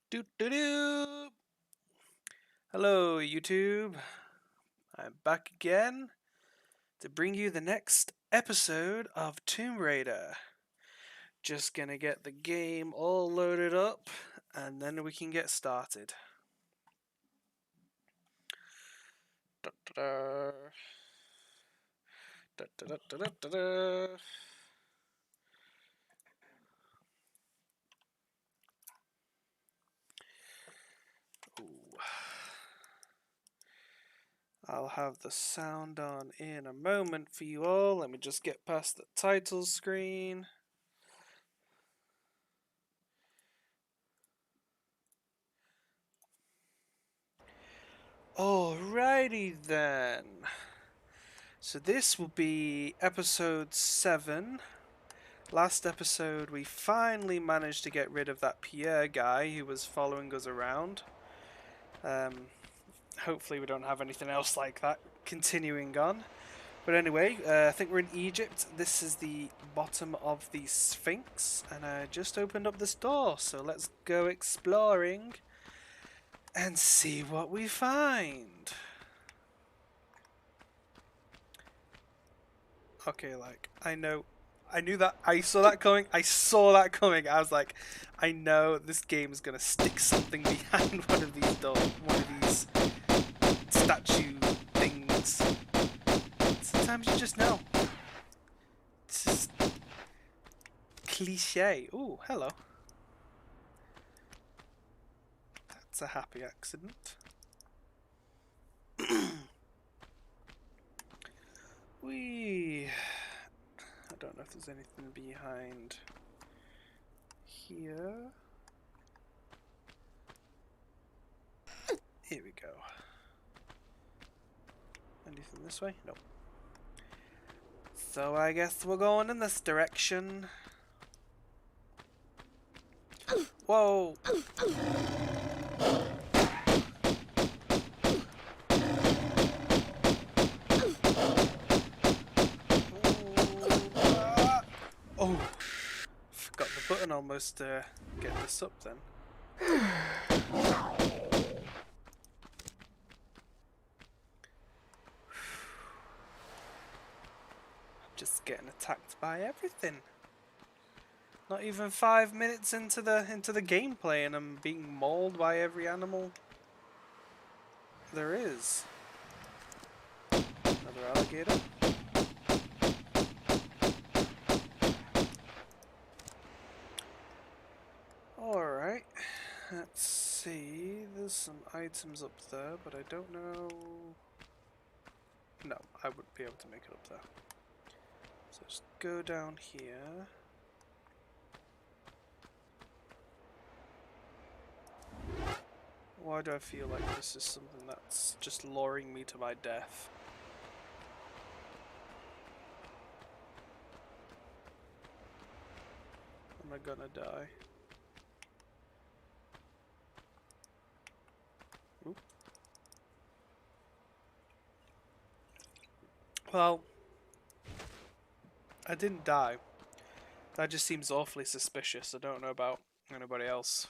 Doo doo doo. Hello, YouTube. I'm back again to bring you the next episode of Tomb Raider. Just gonna get the game all loaded up and then we can get started. Da, da, da. Da, da, da, da, da, da. Ooh. I'll have the sound on in a moment for you all. Let me just get past the title screen. Alrighty then. So this will be episode 7. Last episode we finally managed to get rid of that Pierre guy who was following us around. Hopefully we don't have anything else like that continuing on. But anyway, I think we're in Egypt. This is the bottom of the Sphinx, and I just opened up this door, so let's go exploring and see what we find. Okay, like, I knew that, I saw that coming, I was like, I know this game is gonna stick something behind one of these doors, one of these statue things. Sometimes you just know. It's just cliche. Ooh, hello. That's a happy accident. I don't know if there's anything behind here. Here we go. Anything this way? Nope. So I guess we're going in this direction. Whoa! Oh! Forgot the button almost to get this up then. Just getting attacked by everything. Not even 5 minutes into the gameplay and I'm being mauled by every animal there is. Another alligator. Alright, let's see. There's some items up there, but I don't know. No, I wouldn't be able to make it up there. So just go down here. Why do I feel like this is something that's just luring me to my death? Am I gonna die? Oop. Well, I didn't die. That just seems awfully suspicious. I don't know about anybody else.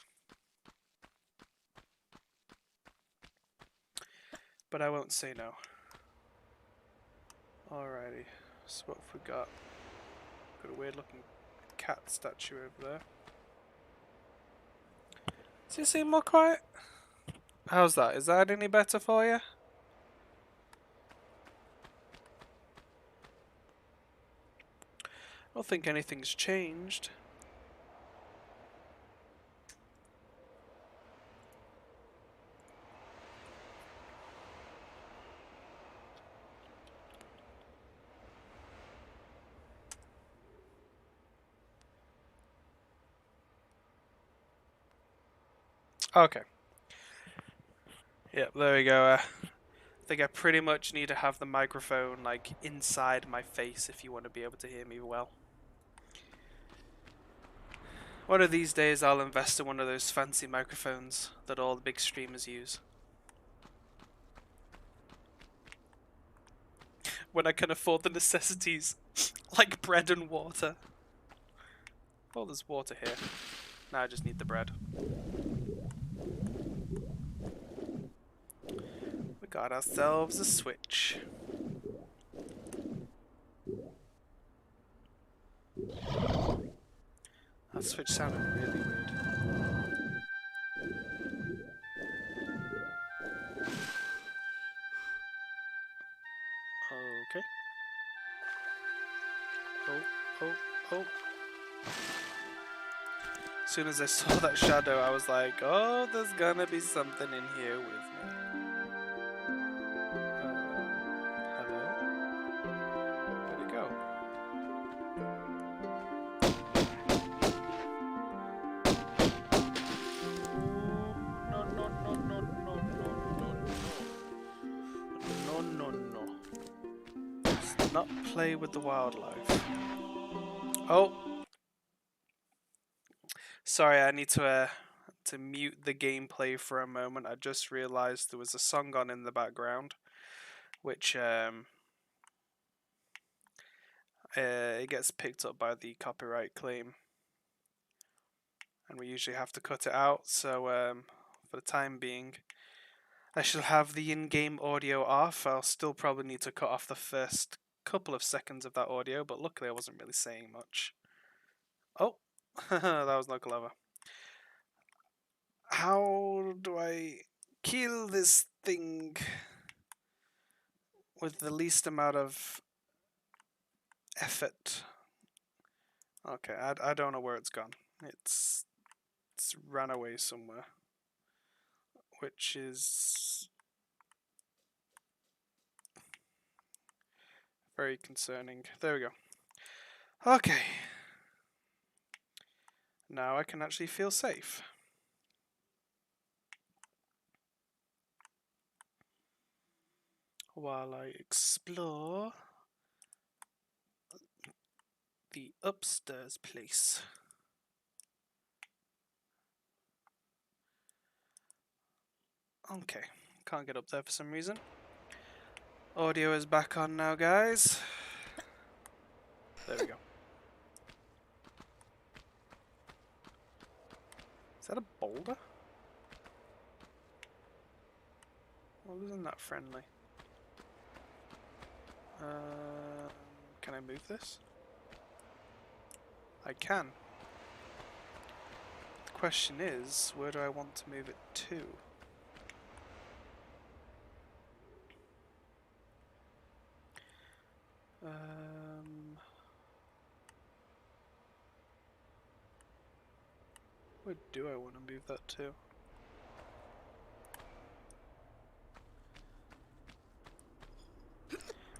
But I won't say no. Alrighty, so what have we got? Got a weird looking cat statue over there. Does it seem more quiet? How's that? Is that any better for you? I don't think anything's changed. Okay. Yep, there we go. I think I pretty much need to have the microphone like inside my face if you want to be able to hear me well. One of these days I'll invest in one of those fancy microphones that all the big streamers use. When I can afford the necessities like bread and water. Oh, there's water here. Now I just need the bread. Got ourselves a switch. That switch sounded really weird. Okay. Oh. As soon as I saw that shadow, I was like, oh, there's gonna be something in here with me. Hello? Where'd it go? No. Let's not play with the wildlife. Oh! Sorry, I need to mute the gameplay for a moment. I just realised there was a song on in the background, which it gets picked up by the copyright claim, and we usually have to cut it out. So for the time being, I shall have the in-game audio off. I'll still probably need to cut off the first couple of seconds of that audio, but luckily I wasn't really saying much. Oh, that was not clever. How do I kill this thing with the least amount of effort? Okay, I don't know where it's gone. It's ran away somewhere, which is very concerning. There we go. Okay. Now I can actually feel safe. While I explore the upstairs place. Okay, can't get up there for some reason. Audio is back on now, guys. There we go. Is that a boulder? Well, isn't that friendly? Can I move this? I can. The question is, where do I want to move it to? Where do I want to move that to?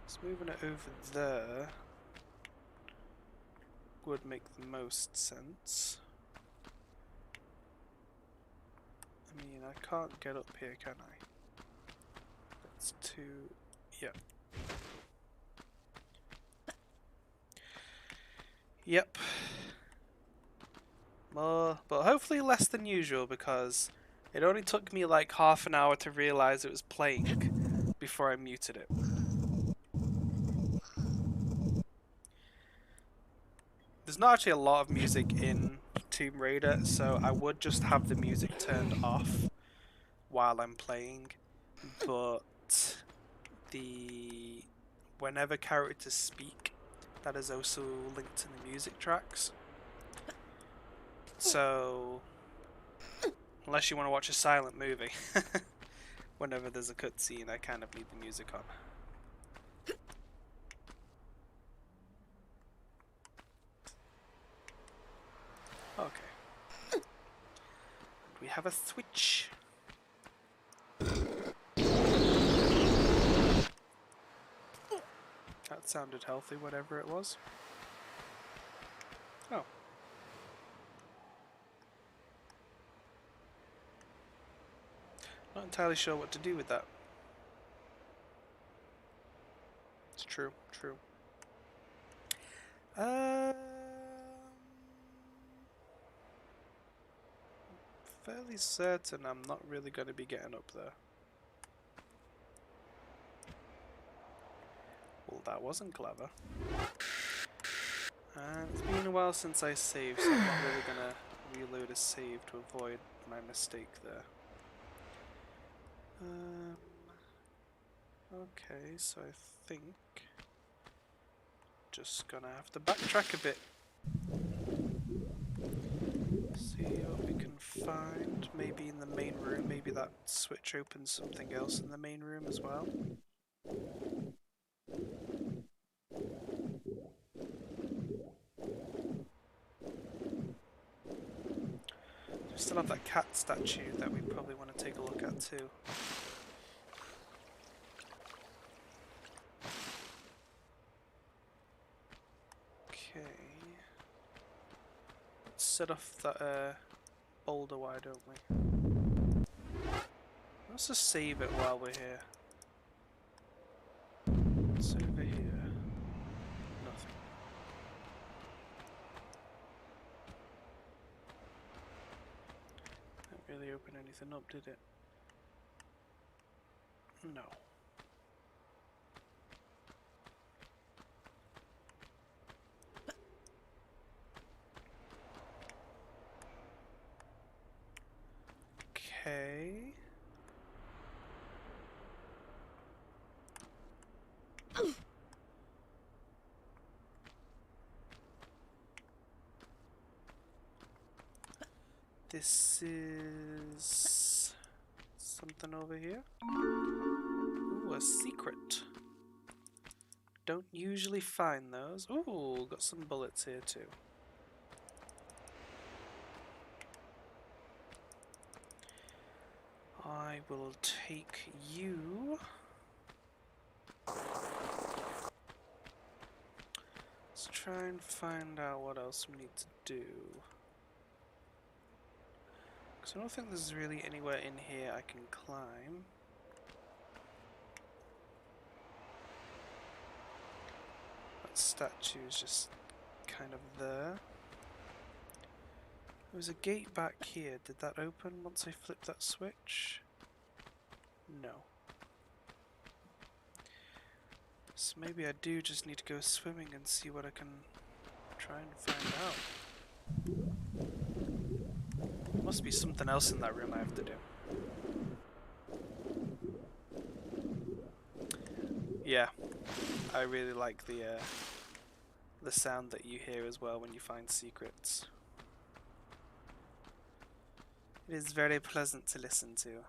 So moving it over there would make the most sense. I mean, I can't get up here, can I? That's too... yeah. Yep. More, but hopefully less than usual, because it only took me like half an hour to realise it was playing before I muted it. There's not actually a lot of music in Tomb Raider, so I would just have the music turned off while I'm playing, but whenever characters speak, that is also linked to the music tracks. So unless you want to watch a silent movie, whenever there's a cutscene, I kind of leave the music on. Okay. We have a switch. That sounded healthy, whatever it was. Oh. Not entirely sure what to do with that. It's true. Fairly certain I'm not really going to be getting up there. Well, that wasn't clever. And it's been a while since I saved, so I'm not really going to reload a save to avoid my mistake there. Okay, so I think just gonna have to backtrack a bit. See what we can find. Maybe in the main room. Maybe that switch opens something else in the main room as well. We still have that cat statue that we probably want to take a look at too. Okay. Let's set off that boulder, why don't we? Let's just save it while we're here. What's over here? Nothing. Didn't really open anything up, did it? No. Okay. This is something over here. Ooh, a secret. Don't usually find those. Ooh, got some bullets here too. I will take you. Let's try and find out what else we need to do. Because I don't think there's really anywhere in here I can climb. That statue is just kind of there. There was a gate back here. Did that open once I flipped that switch? No. So maybe I do just need to go swimming and see what I can try and find out. There must be something else in that room I have to do. Yeah, I really like the sound that you hear as well when you find secrets. It is very pleasant to listen to.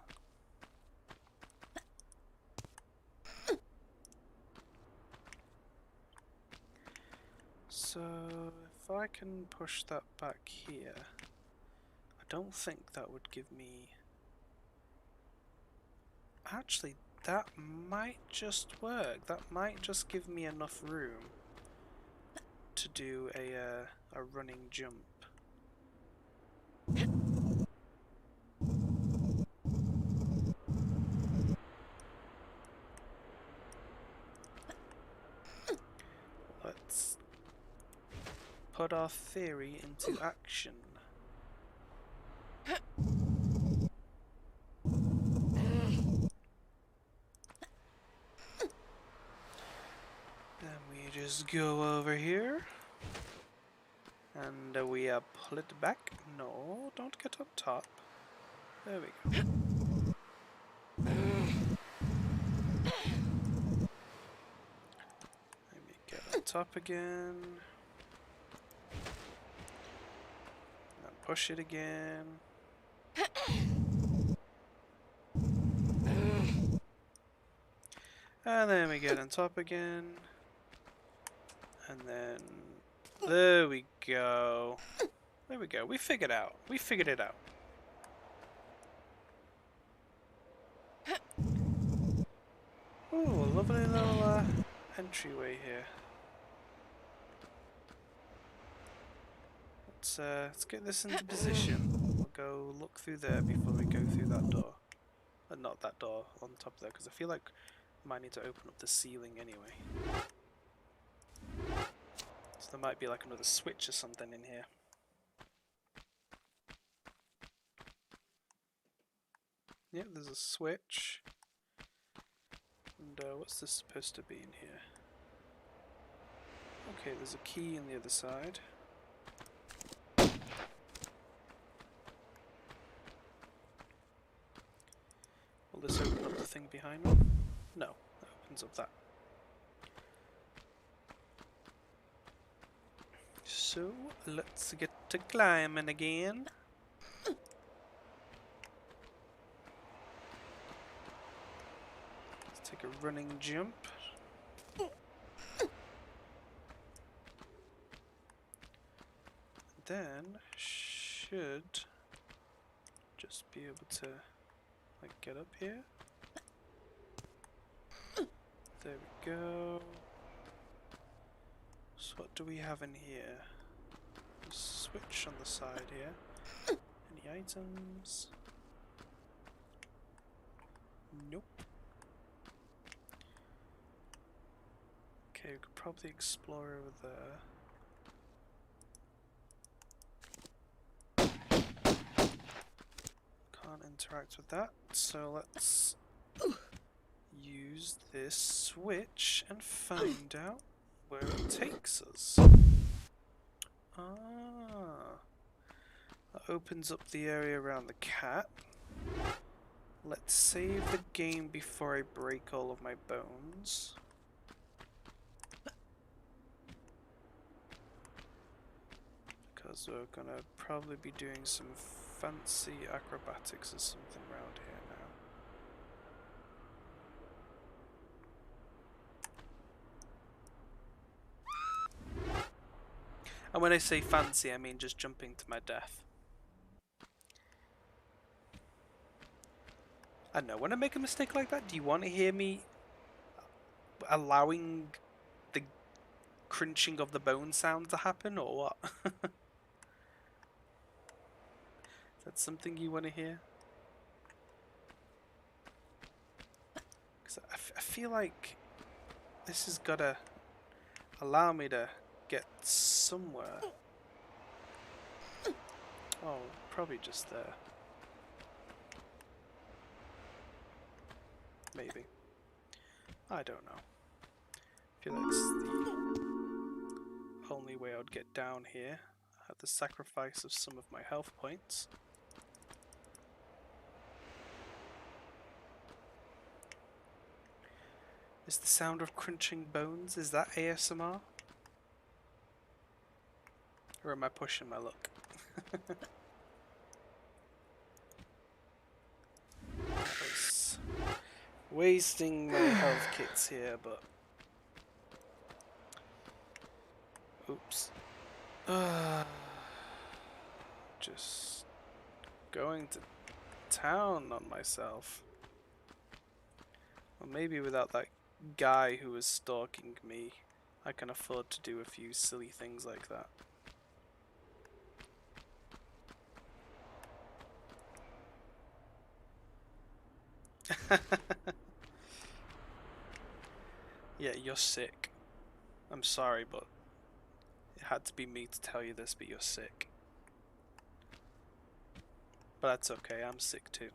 So, if I can push that back here, I don't think that would give me... Actually, that might just work. That might just give me enough room to do a running jump. Let's put our theory into action. Then we just go over here. And we pull it back. No, don't get on top. There we go. Let me get on top again. And push it again. And then we get on top again. And then... There we go. There we go. We figured out. We figured it out. Ooh, a lovely little entryway here. Let's get this into position. We'll go look through there before we go through that door. Not that door on top there, because I feel like I might need to open up the ceiling anyway. So there might be like another switch or something in here. Yeah, there's a switch. And what's this supposed to be in here? Okay, there's a key on the other side. Will this open up the thing behind me? No. opens up that. So let's get to climbing again. Let's take a running jump. Then should just be able to like get up here. There we go. So what do we have in here? A switch on the side here. Any items? Nope. Okay, we could probably explore over there. Can't interact with that, so let's use this switch and find out where it takes us. Ah, that opens up the area around the cat. Let's save the game before I break all of my bones. Because we're gonna probably be doing some fancy acrobatics or something around here now. And when I say fancy, I mean just jumping to my death. I don't know, when I make a mistake like that, do you want to hear me allowing the crunching of the bone sound to happen, or what? Is that something you want to hear? Because I feel like this has got to allow me to get somewhere. Oh, probably just there. Maybe. I don't know. I feel like it's the only way I would get down here at the sacrifice of some of my health points. Is the sound of crunching bones, is that ASMR? Or am I pushing my luck? Wasting my health kits here, but oops. Just going to town on myself. Well, maybe without that guy who was stalking me, I can afford to do a few silly things like that. Yeah, you're sick. I'm sorry, but it had to be me to tell you this, but you're sick. But that's okay, I'm sick too.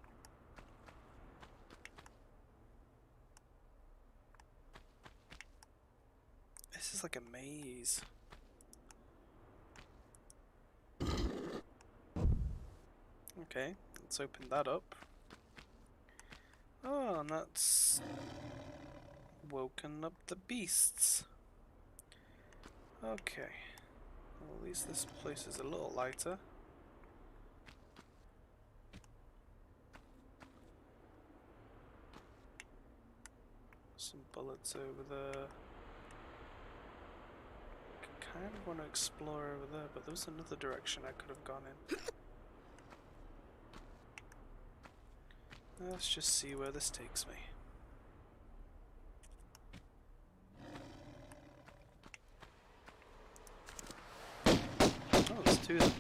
This is like a maze. Okay, let's open that up. Oh, and that's woken up the beasts. Okay. Well, at least this place is a little lighter. Some bullets over there. I kind of want to explore over there, but there's another direction I could have gone in. Let's just see where this takes me. Oh, there's two of them.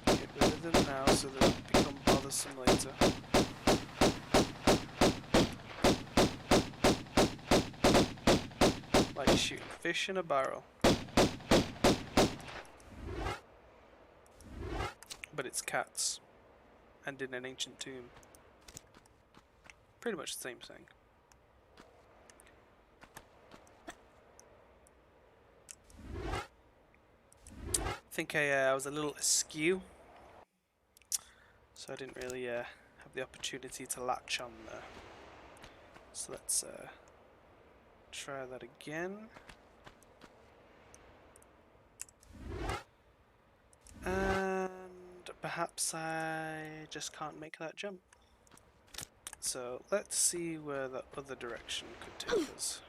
Get rid of them now so they don't become bothersome later. Like shooting fish in a barrel. But it's cats. And in an ancient tomb. Pretty much the same thing. I think I was a little askew. So I didn't really have the opportunity to latch on there. So let's try that again. And perhaps I just can't make that jump. So let's see where the other direction could take us.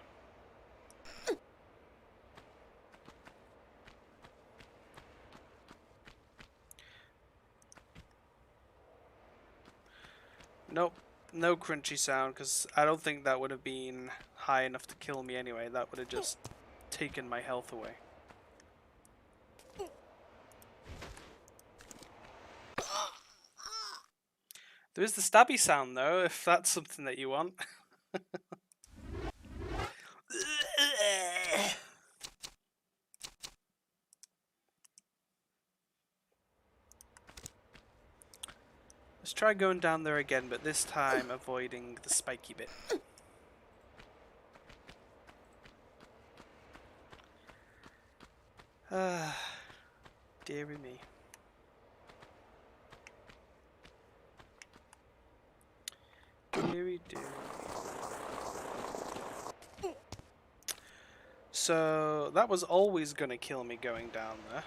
Nope, no crunchy sound, because I don't think that would have been high enough to kill me anyway. That would have just taken my health away. There is the stabby sound though, if that's something that you want. Let's try going down there again, but this time avoiding the spiky bit. Dearie me. Dearie, dearie. So that was always gonna kill me going down there.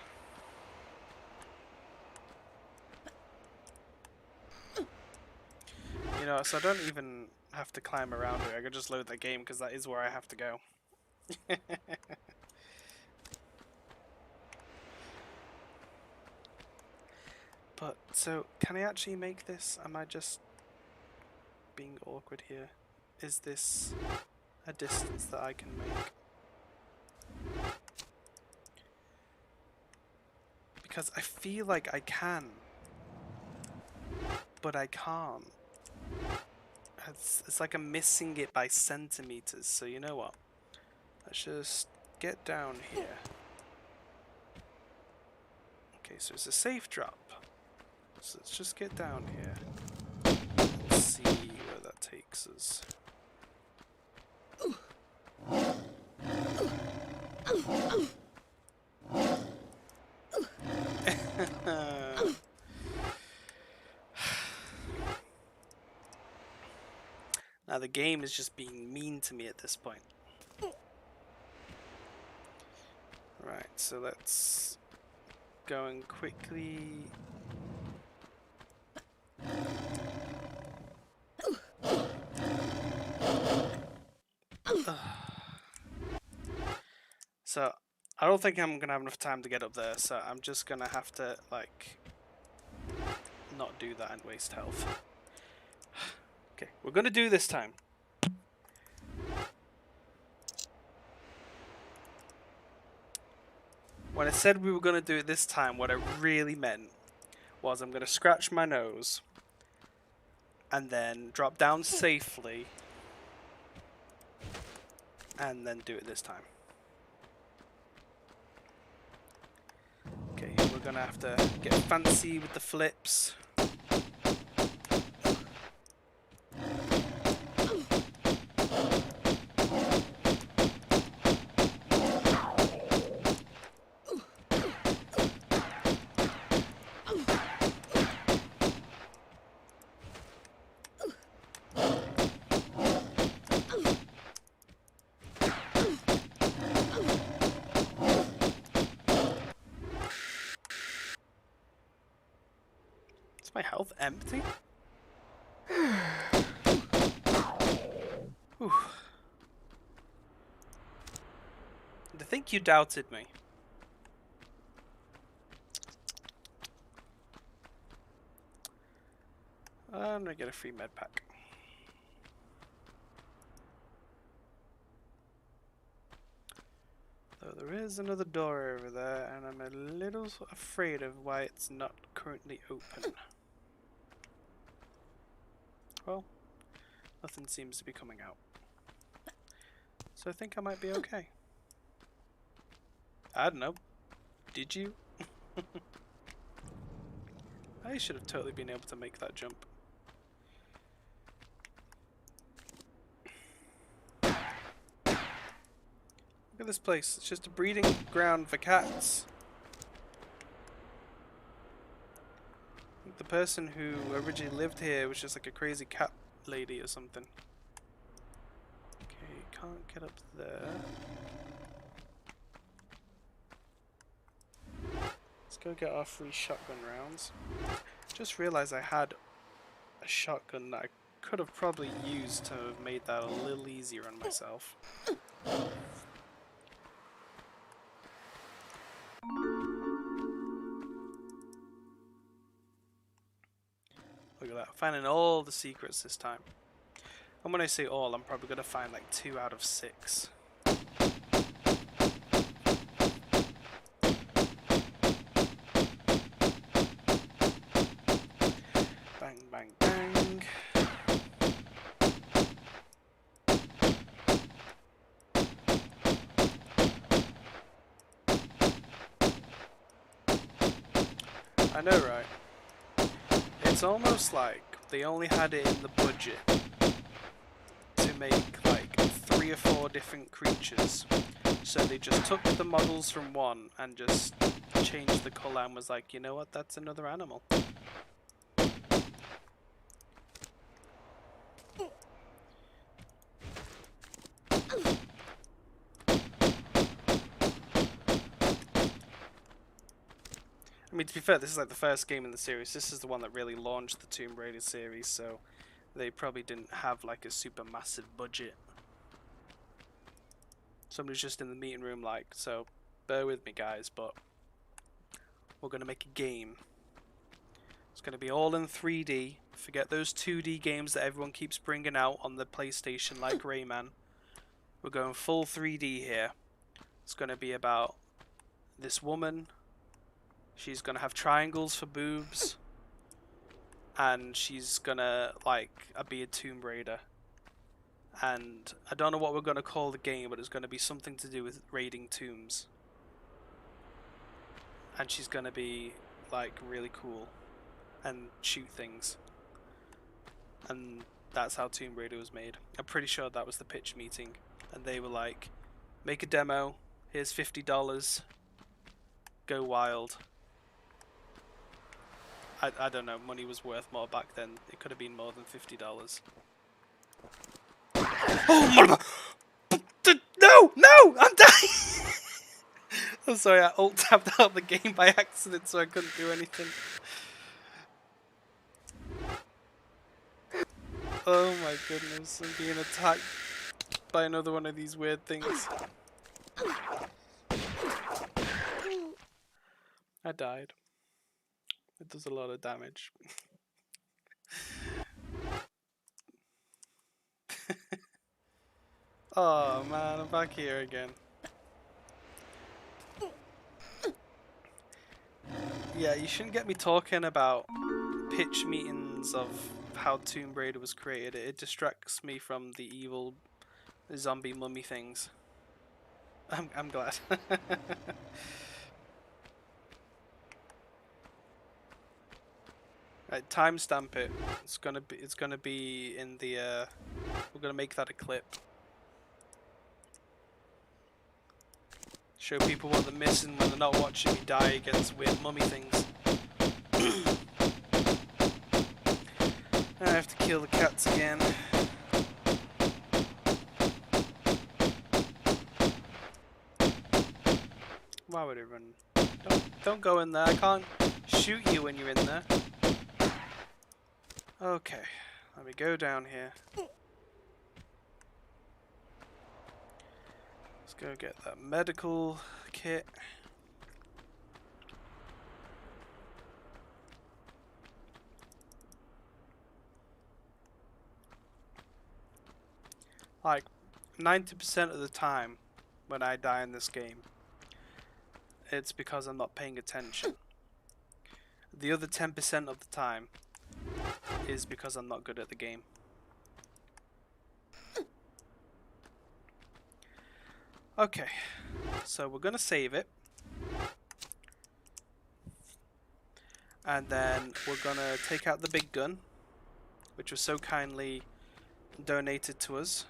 You know, so I don't even have to climb around here. I can just load the game because that is where I have to go. But, so, can I actually make this? Am I just being awkward here? Is this a distance that I can make? Because I feel like I can, but I can't. It's like I'm missing it by centimeters, so you know what? Let's just get down here. Okay, so it's a safe drop. So let's just get down here. Let's see where that takes us. Now the game is just being mean to me at this point. Right, so let's going quickly. So I don't think I'm gonna have enough time to get up there, so I'm just gonna have to like not do that and waste health. Okay, we're gonna do this time. When I said we were gonna do it this time, what I really meant was I'm gonna scratch my nose and then drop down safely and then do it this time. Okay, we're gonna have to get fancy with the flips. Is my health empty? Whew. I think you doubted me. I'm gonna get a free med pack. Though there is another door over there, and I'm a little afraid of why it's not currently open. Well, nothing seems to be coming out. So I think I might be okay. I don't know. Did you? I should have totally been able to make that jump. Look at this place. It's just a breeding ground for cats. the person who originally lived here was just like a crazy cat lady or something. Okay, can't get up there. Let's go get our free shotgun rounds. Just realized I had a shotgun that I could have probably used to have made that a little easier on myself. Look at that, finding all the secrets this time. And when I say all, I'm probably going to find like 2 out of 6. Bang, bang, bang. I know, right? It's almost like they only had it in the budget to make like 3 or 4 different creatures. So they just took the models from one and just changed the colour and was like, you know what, that's another animal. I mean, to be fair, this is like the first game in the series. This is the one that really launched the Tomb Raider series, so they probably didn't have like a super massive budget. Somebody's just in the meeting room like, so bear with me guys, but we're going to make a game. It's going to be all in 3D. Forget those 2D games that everyone keeps bringing out on the PlayStation like Rayman. We're going full 3D here. It's going to be about this woman. She's going to have triangles for boobs. And she's going to be a Tomb Raider. And I don't know what we're going to call the game, but it's going to be something to do with raiding tombs. And she's going to be like really cool and shoot things. And that's how Tomb Raider was made. I'm pretty sure that was the pitch meeting. And they were like, make a demo, here's $50, go wild. I don't know, money was worth more back then. It could have been more than $50. Oh my! No! No! I'm dying! I'm sorry, I alt-tabbed out the game by accident so I couldn't do anything. Oh my goodness, I'm being attacked by another one of these weird things. I died. It does a lot of damage. Oh man, I'm back here again. Yeah, you shouldn't get me talking about pitch meetings of how Tomb Raider was created. It distracts me from the evil zombie mummy things. I'm glad. Right, timestamp it. It's gonna be in the we're gonna make that a clip. Show people what they're missing when they're not watching me die against weird mummy things. I have to kill the cats again. Why would it run? Don't go in there. I can't shoot you when you're in there. Okay, let me go down here. Let's go get that medical kit. Like 90% of the time when I die in this game, it's because I'm not paying attention. The other 10% of the time is because I'm not good at the game. Okay, so we're gonna save it. And then we're gonna take out the big gun, which was so kindly donated to us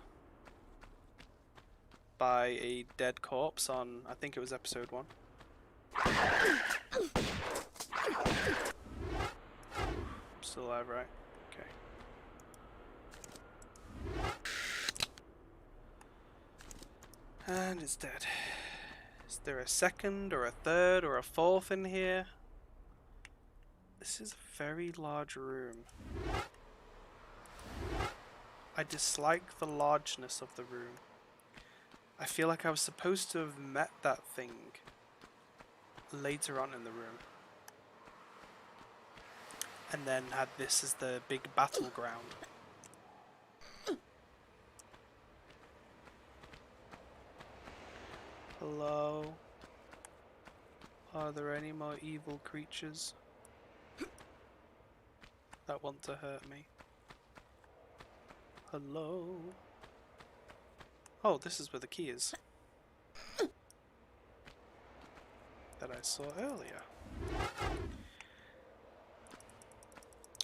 by a dead corpse on, I think it was episode 1. alive, right? Okay. And it's dead. Is there a second or a third or a fourth in here? This is a very large room. I dislike the largeness of the room. I feel like I was supposed to have met that thing later on in the room. And then had this as the big battleground. Hello? Are there any more evil creatures that want to hurt me? Hello? Oh, this is where the key is. That I saw earlier.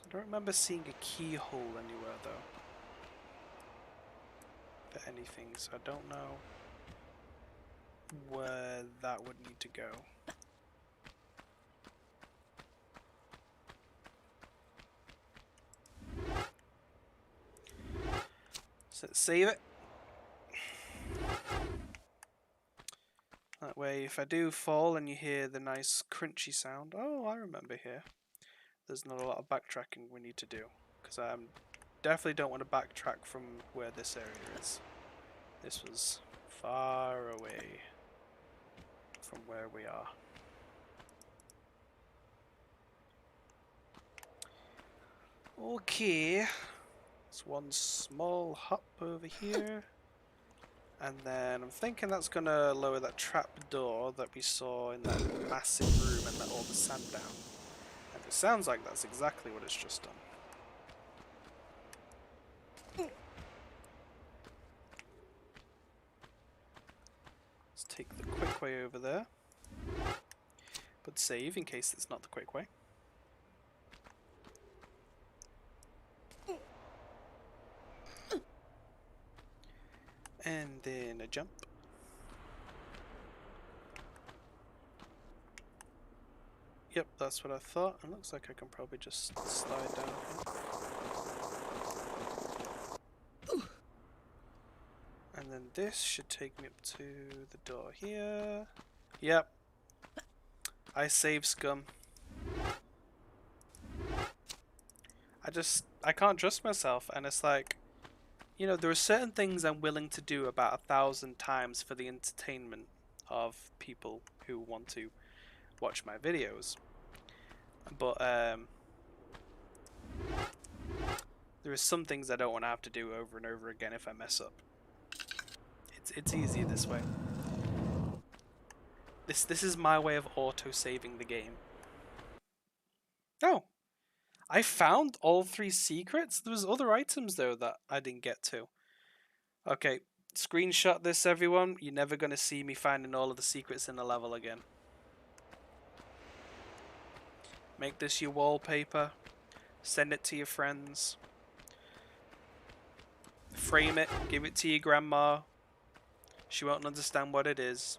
I don't remember seeing a keyhole anywhere though. For anything, so I don't know where that would need to go. So save it. That way if I do fall and you hear the nice crunchy sound, oh, I remember here. There's not a lot of backtracking we need to do. Because I definitely don't want to backtrack from where this area is. This was far away from where we are. Okay. There's one small hop over here. And then I'm thinking that's going to lower that trap door that we saw in that massive room and let all the sand down. And it sounds like that's exactly what it's just done. Let's take the quick way over there. But save in case it's not the quick way. And then a jump. Yep, that's what I thought. It looks like I can probably just slide down here. And then this should take me up to the door here. Yep. I save scum. I can't trust myself, and it's like, you know, there are certain things I'm willing to do about 1,000 times for the entertainment of people who want to watch my videos. But there are some things I don't want to have to do over and over again if I mess up. It's easy this way. This is my way of auto-saving the game. Oh, I found all 3 secrets? There was other items though that I didn't get to. Okay, screenshot this everyone. You're never going to see me finding all of the secrets in the level again. Make this your wallpaper. Send it to your friends. Frame it. Give it to your grandma. She won't understand what it is,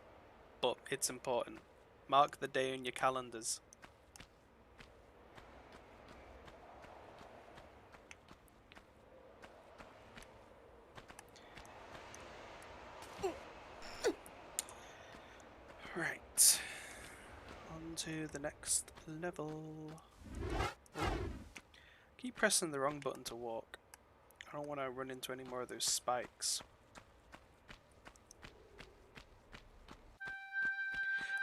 but it's important. Mark the day on your calendars. Right. On to the next level. Keep pressing the wrong button to walk. I don't want to run into any more of those spikes.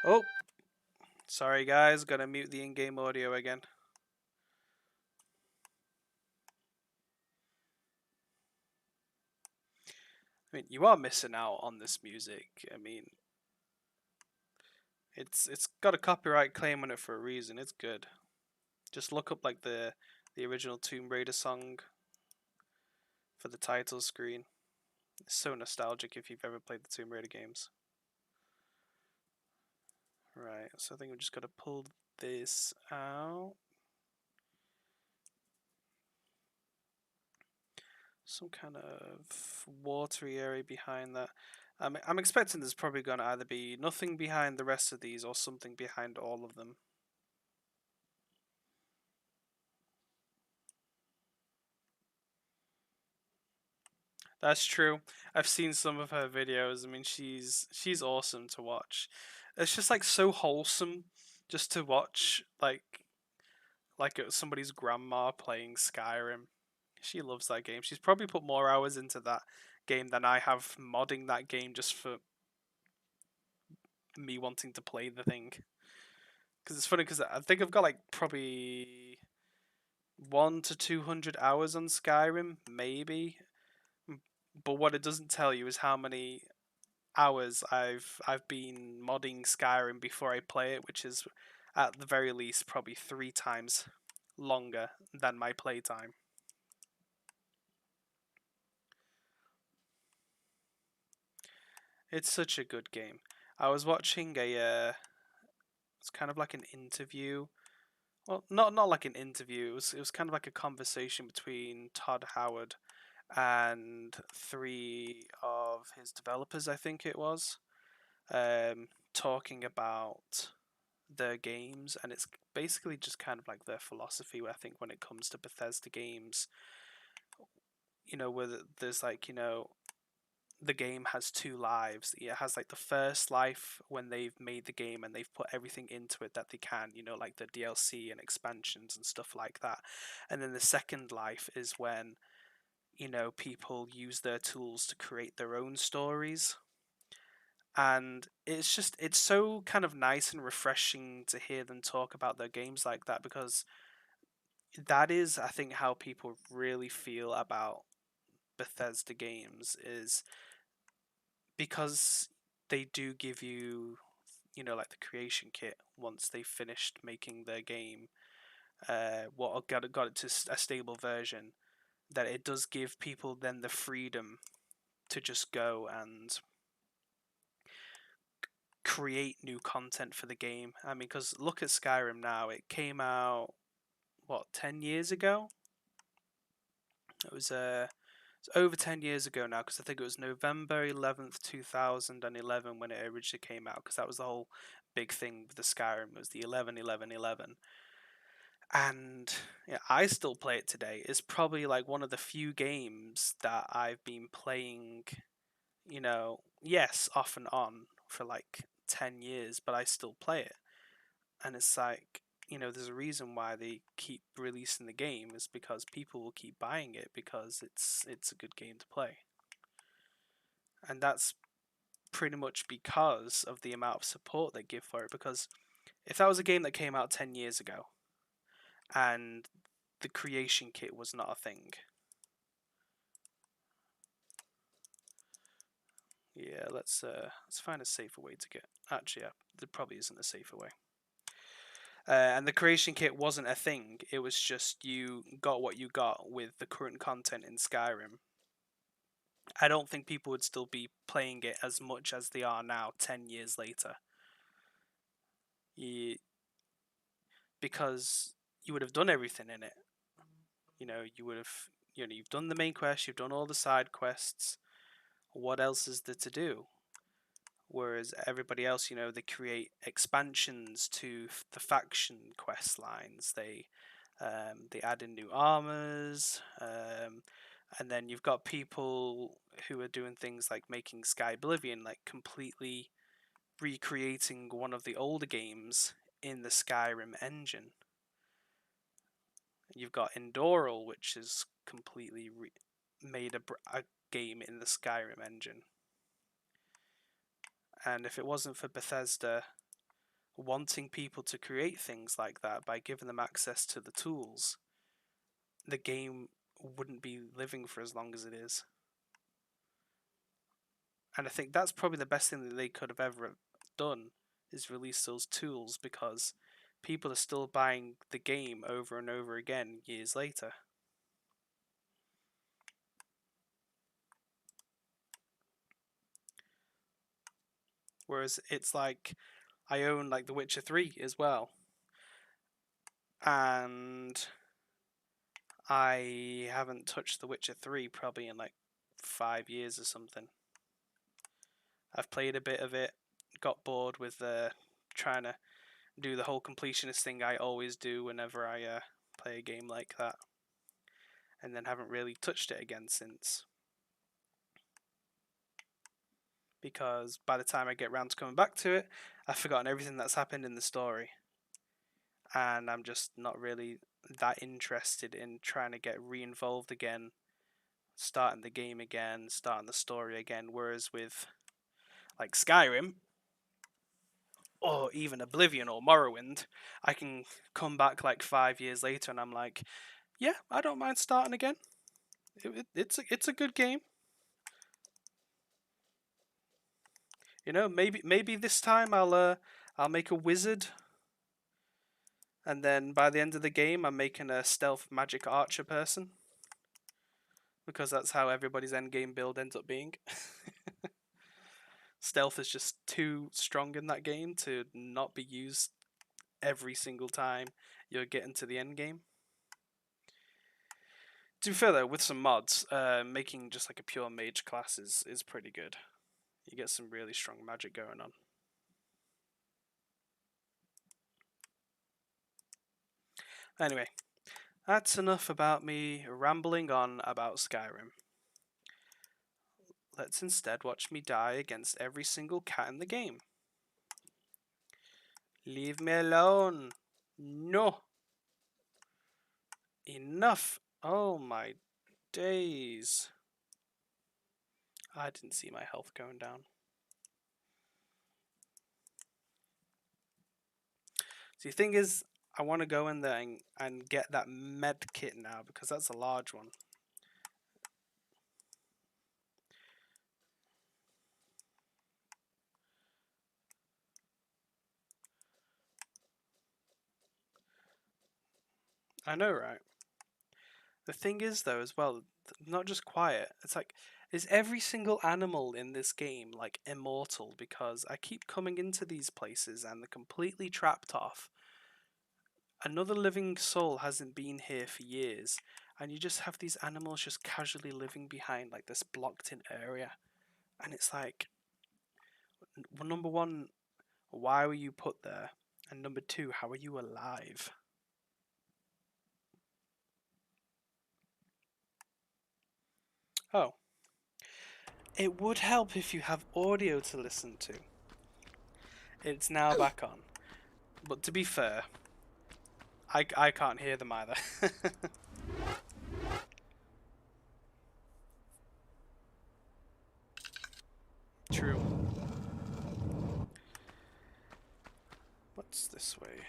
Oh! Sorry guys, gotta mute the in-game audio again. I mean, you are missing out on this music. I mean, it's got a copyright claim on it for a reason. It's good. Just look up like the original Tomb Raider song for the title screen. It's so nostalgic if you've ever played the Tomb Raider games. Right, so I think we just got to pull this out. Some kind of watery area behind that. I'm expecting there's probably going to either be nothing behind the rest of these or something behind all of them. That's true. I've seen some of her videos. I mean, she's awesome to watch. It's just like so wholesome just to watch somebody's grandma playing Skyrim. She loves that game. She's probably put more hours into that game than I have modding that game just for me wanting to play the thing. Because it's funny because I think I've got like probably 1 to 200 hours on Skyrim, maybe. But what it doesn't tell you is how many hours I've been modding Skyrim before I play it, which is at the very least probably 3 times longer than my playtime. It's such a good game. I was watching it's kind of like an interview. Well, not like an interview. It was kind of like a conversation between Todd Howard and three of his developers, I think it was, talking about their games, and it's basically just kind of like their philosophy. I think when it comes to Bethesda games, where there's like the game has two lives. It has like the first life when they've made the game and they've put everything into it that they can, like the DLC and expansions and stuff like that. And then the second life is when, people use their tools to create their own stories. And it's so kind of nice and refreshing to hear them talk about their games like that, because that is, I think, how people really feel about Bethesda games, is because they do give you, like the creation kit once they've finished making their game, what got it to a stable version, that it does give people then the freedom to just go and create new content for the game. I mean, because look at Skyrim now. It came out, what, 10 years ago? It was it's over 10 years ago now, because I think it was November 11th, 2011 when it originally came out, because that was the whole big thing with the Skyrim. It was the 11 11 11. And yeah, I still play it today. It's probably like one of the few games that I've been playing, yes, off and on for like 10 years, but I still play it. And it's like, there's a reason why they keep releasing the game, is because people will keep buying it because it's a good game to play. And that's pretty much because of the amount of support they give for it. Because if that was a game that came out 10 years ago and the creation kit was not a thing, yeah, let's find a safer way to get. Actually, yeah, there probably isn't a safer way. And the creation kit wasn't a thing. It was just you got what you got with the current content in Skyrim. I don't think people would still be playing it as much as they are now, 10 years later. You, because you would have done everything in it. You would have, you've done the main quest, you've done all the side quests. What else is there to do? Whereas everybody else, they create expansions to the faction quest lines. They add in new armors, and then you've got people who are doing things like making Sky Oblivion, like completely recreating one of the older games in the Skyrim engine. You've got Endoral, which is completely made a game in the Skyrim engine. And if it wasn't for Bethesda wanting people to create things like that by giving them access to the tools, the game wouldn't be living for as long as it is. And I think that's probably the best thing that they could have ever done, is release those tools, because people are still buying the game over and over again years later. Whereas it's like, I own like The Witcher 3 as well, and I haven't touched The Witcher 3 probably in like 5 years or something. I've played a bit of it, got bored with trying to do the whole completionist thing I always do whenever I play a game like that, and then haven't really touched it again since. because by the time I get round to coming back to it, I've forgotten everything that's happened in the story. And I'm just not really that interested in trying to get re-involved again, starting the game again, starting the story again. Whereas with like Skyrim, or even Oblivion or Morrowind, I can come back like 5 years later and I'm like, yeah, I don't mind starting again. It's a good game. You know, maybe this time I'll make a wizard, and then by the end of the game I'm making a stealth magic archer person, because that's how everybody's end game build ends up being. Stealth is just too strong in that game to not be used every single time you're getting to the end game. To be fair though, with some mods, making just like a pure mage class is pretty good. You get some really strong magic going on. Anyway, that's enough about me rambling on about Skyrim. Let's instead watch me die against every single cat in the game. Leave me alone. No. Enough. Oh my days. I didn't see my health going down. See, the thing is, I want to go in there and get that med kit now, because that's a large one. I know, right? The thing is, though, as well, not just quiet. It's like, is every single animal in this game like immortal? Because I keep coming into these places and they're completely trapped off. Another living soul hasn't been here for years, and you just have these animals just casually living behind like this blocked in area. And it's like, well, number one, why were you put there? And number two, how are you alive? Oh. It would help if you have audio to listen to. It's now back on. But to be fair, I can't hear them either. True. What's this way?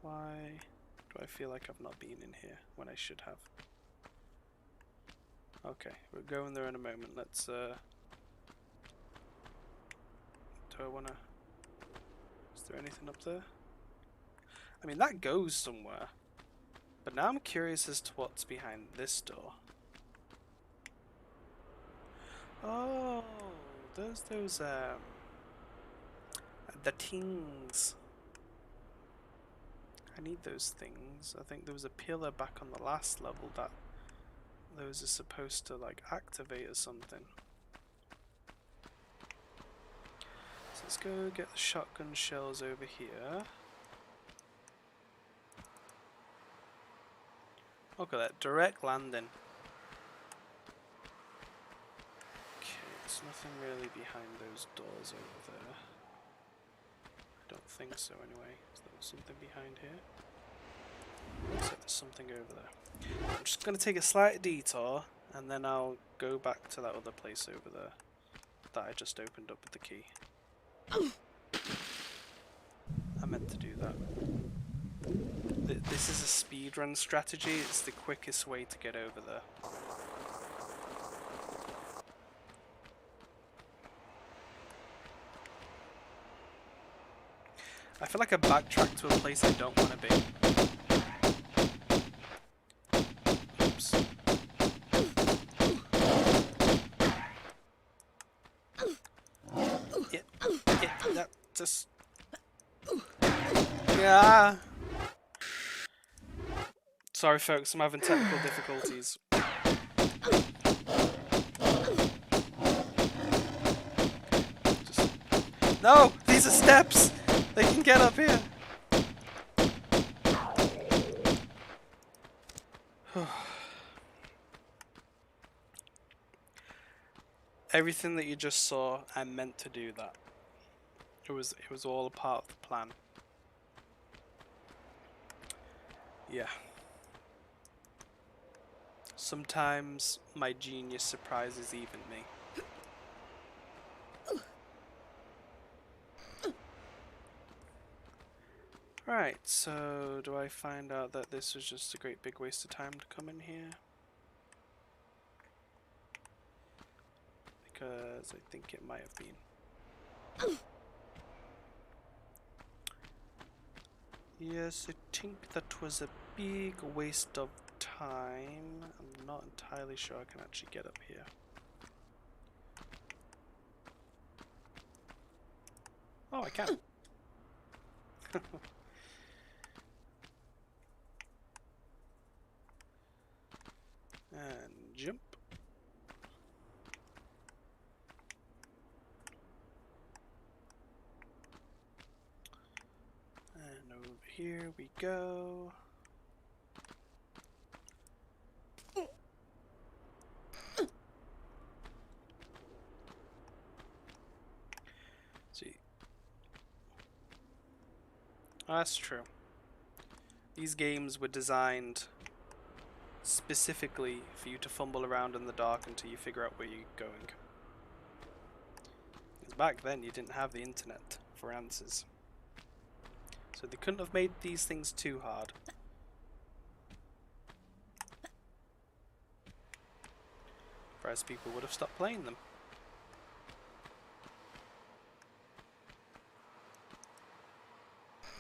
Why do I feel like I've not been in here when I should have? Okay, we're going there in a moment. Let's, do I wanna... Is there anything up there? I mean, that goes somewhere. But now I'm curious as to what's behind this door. Oh, those, the things. I need those things. I think there was a pillar back on the last level that those are supposed to like activate or something. So let's go get the shotgun shells over here. Look at that, direct landing. Okay, there's nothing really behind those doors over there. I don't think so anyway. Is there something behind here? Looks like there's something over there. I'm just going to take a slight detour and then I'll go back to that other place over there that I just opened up with the key. I meant to do that. This is a speedrun strategy. It's the quickest way to get over there. I feel like I backtracked to a place I don't want to be. Oops. Yeah, that just... Yeah. Sorry folks, I'm having technical difficulties. No! These are steps! They can get up here! Everything that you just saw, I meant to do that. It was all a part of the plan. Yeah. Sometimes my genius surprises even me. Right, so do I find out that this was just a great big waste of time to come in here? Because I think it might have been. Yes, I think that was a big waste of time. I'm not entirely sure I can actually get up here. Oh, I can. And jump. And over here we go. See. That's true. These games were designed specifically for you to fumble around in the dark until you figure out where you're going. Because back then you didn't have the internet for answers. So they couldn't have made these things too hard. For as people would have stopped playing them.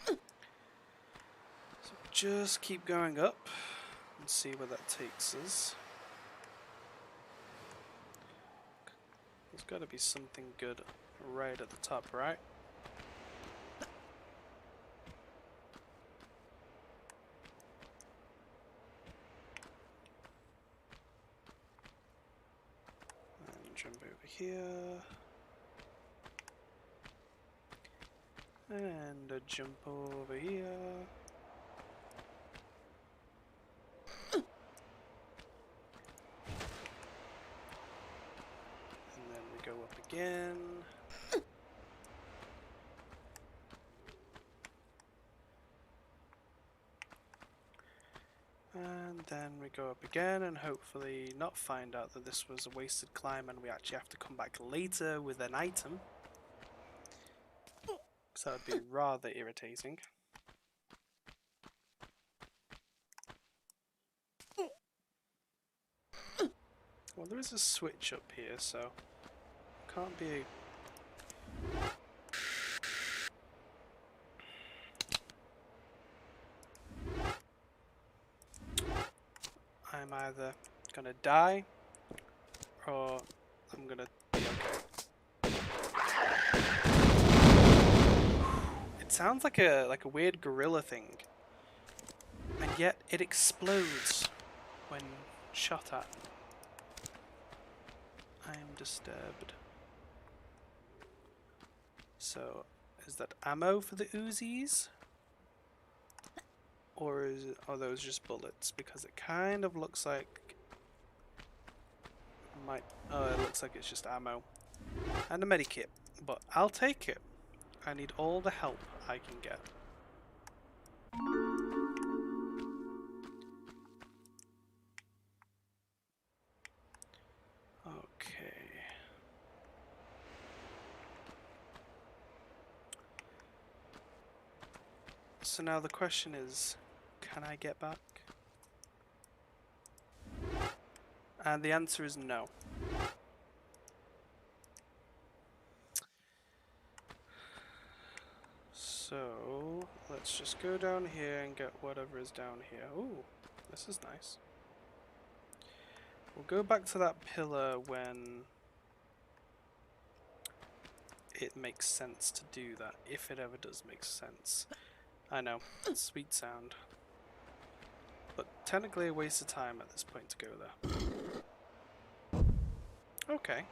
So just keep going up and see where that takes us. There's got to be something good right at the top, right? And jump over here. And a jump over here. And then we go up again. And then we go up again and hopefully not find out that this was a wasted climb and we actually have to come back later with an item. Because that would be rather irritating. Well, there is a switch up here, so can't be. I'm either gonna die or I'm gonna be okay. It sounds like a weird gorilla thing, and yet it explodes when shot at. I am disturbed. So, is that ammo for the Uzis? Or are those just bullets? Because it kind of looks like... oh, it looks like it's just ammo. And a medikit. But I'll take it. I need all the help I can get. Okay. So now the question is, can I get back? And the answer is no. So, let's just go down here and get whatever is down here. Ooh, this is nice. We'll go back to that pillar when it makes sense to do that, if it ever does make sense. I know, sweet sound. But technically a waste of time at this point to go there. Okay.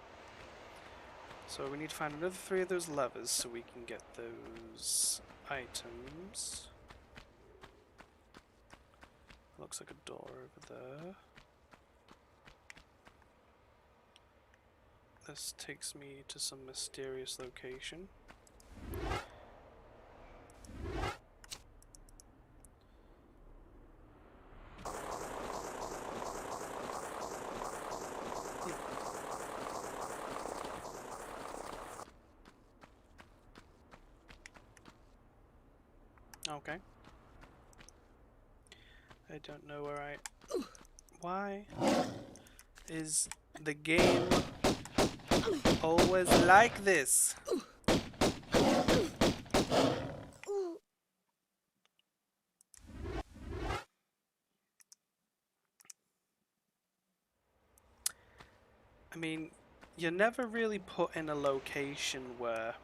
So we need to find another 3 of those levers so we can get those items. Looks like a door over there. This takes me to some mysterious location. Okay. I don't know where I... Why is the game always like this? I mean, you're never really put in a location where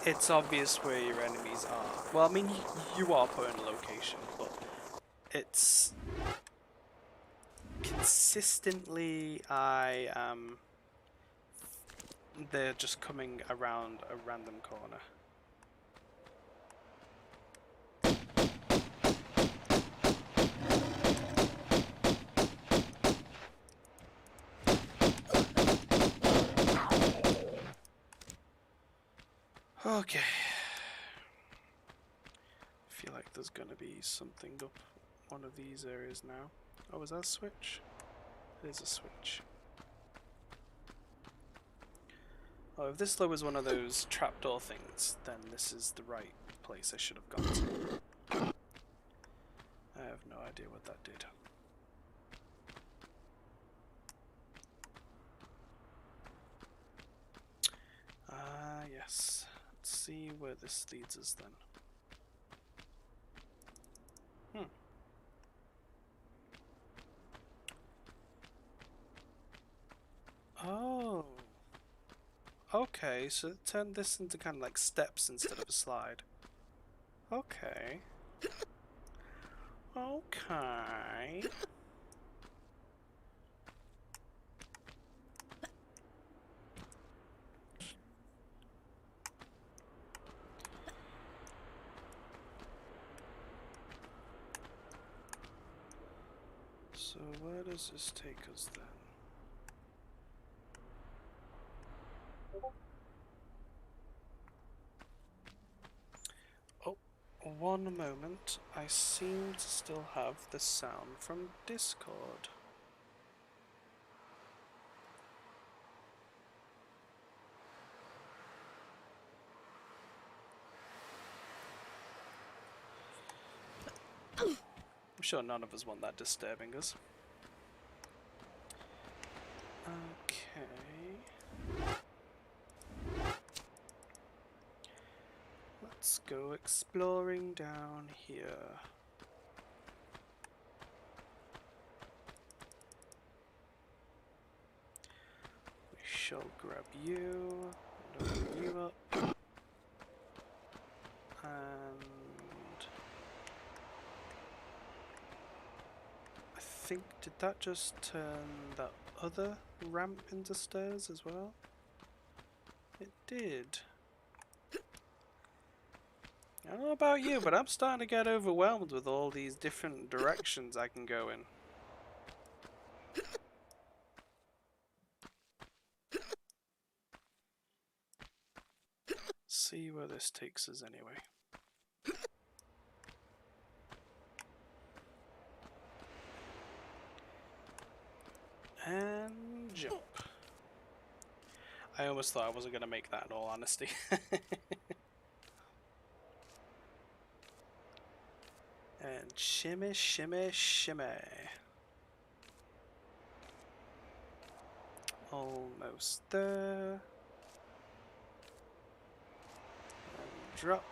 it's obvious where your enemies are. Well, I mean, you are put in a location, but it's consistently they're just coming around a random corner. Okay. I feel like there's gonna be something up one of these areas now. Oh, is that a switch? It is a switch. Oh, if this was one of those trapdoor things, then this is the right place I should have gone to. I have no idea what that did. Yes. Let's see where this leads us then. Oh. Okay, so turn this into kind of like steps instead of a slide. Okay. Okay. So where does this take us then? Oh, one moment. I seem to still have the sound from Discord. I'm sure none of us want that disturbing us. Okay. Let's go exploring down here. We shall grab you, and open you up, and I think, did that just turn that other ramp into stairs as well? It did. I don't know about you, but I'm starting to get overwhelmed with all these different directions I can go in. See where this takes us anyway. And jump. I almost thought I wasn't going to make that in all honesty. And shimmy, shimmy, shimmy. Almost there. And drop.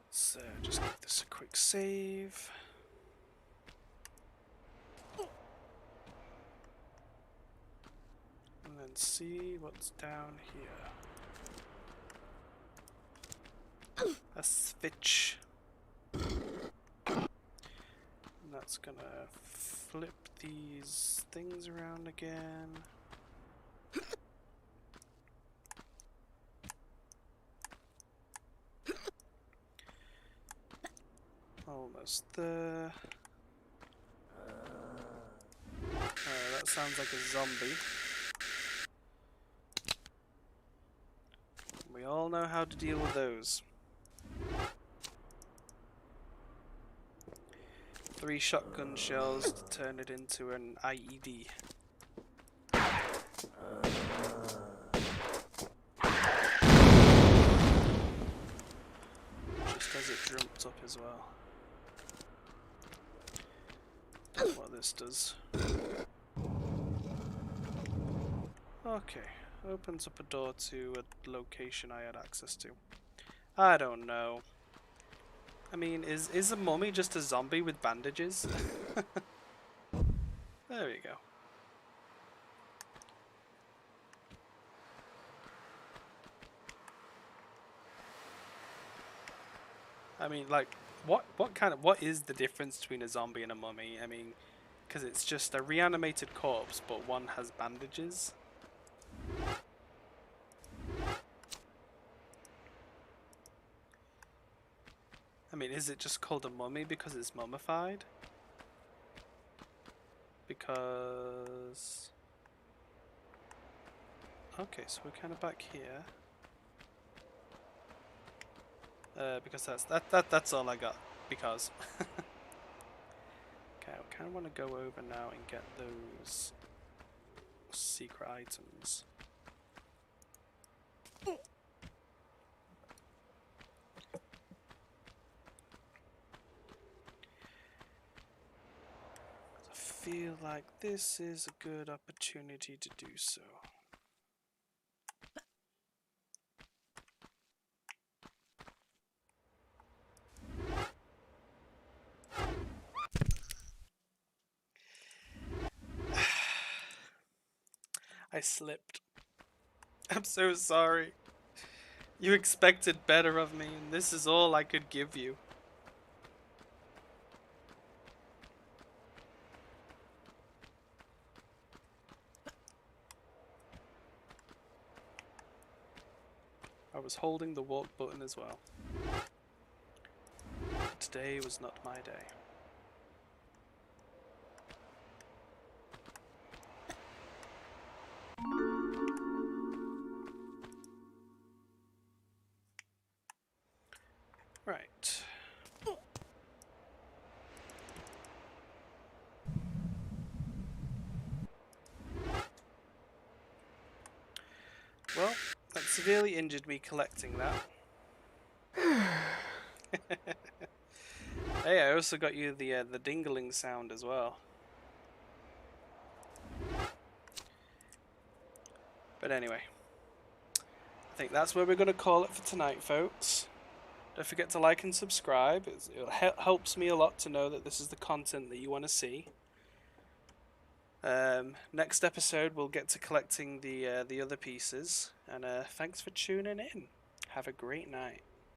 Let's just give this a quick save. And then see what's down here. A switch. And that's gonna flip these things around again. almost there. That sounds like a zombie. We all know how to deal with those. 3 shotgun shells to turn it into an IED. Just as it jumped up as well. That's what this does. Okay, opens up a door to a location I had access to. I don't know. I mean, is a mummy just a zombie with bandages? There we go. I mean, like, what is the difference between a zombie and a mummy? I mean, because it's just a reanimated corpse, but one has bandages. I mean, is it just called a mummy because it's mummified? Because... Okay, so we're kind of back here. Because that's all I got. Because... Okay, I kind of want to go over now and get those secret items. I feel like this is a good opportunity to do so. I slipped. I'm so sorry. You expected better of me, and this is all I could give you. I was holding the walk button as well. Today was not my day. Right. Well, that severely injured me collecting that. Hey, I also got you the dingling sound as well. But anyway, I think that's where we're going to call it for tonight, folks. Don't forget to like and subscribe. It helps me a lot to know that this is the content that you want to see. Next episode, we'll get to collecting the other pieces. And thanks for tuning in. Have a great night.